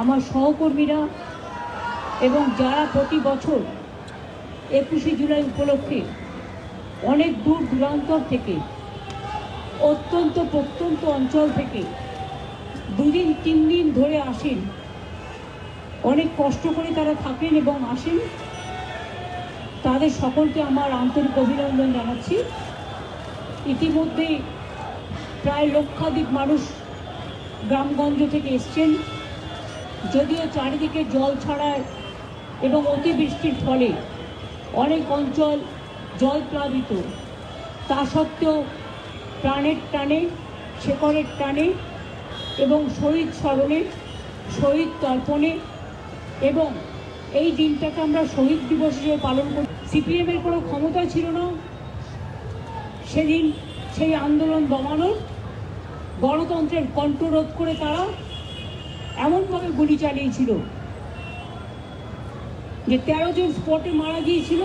আমার সহকর্মীরা এবং যারা প্রতি বছর 21শে জুলাই উপলক্ষে অনেক দূর দূরান্তর থেকে, অত্যন্ত প্রত্যন্ত অঞ্চল থেকে 2 দিন 3 দিন ধরে আসেন, অনেক কষ্ট করে তারা থাকেন এবং আসেন, তাদের সকলকে আমার আন্তরিক অভিনন্দন জানাচ্ছি। ইতিমধ্যে প্রায় লক্ষাধিক মানুষ গ্রামগঞ্জ থেকে এসছেন। যদিও চারিদিকে জল ছাড়ায় এবং অতিবৃষ্টির ফলে অনেক অঞ্চল জল প্লাবিত, তা সত্ত্বেও প্রাণের টানে, শেকড়ের টানে এবং শহীদ স্মরণে, শহীদ তর্পণে এবং এই দিনটাকে আমরা শহীদ দিবস হিসেবে পালন করি। সিপিএমের কোনো ক্ষমতা ছিল না সেদিন সেই আন্দোলন দমানোর, গণতন্ত্রের কণ্ঠরোধ করে তারা এমনভাবে গুলি চালিয়েছিল যে 13 জন স্পটে মারা গিয়েছিল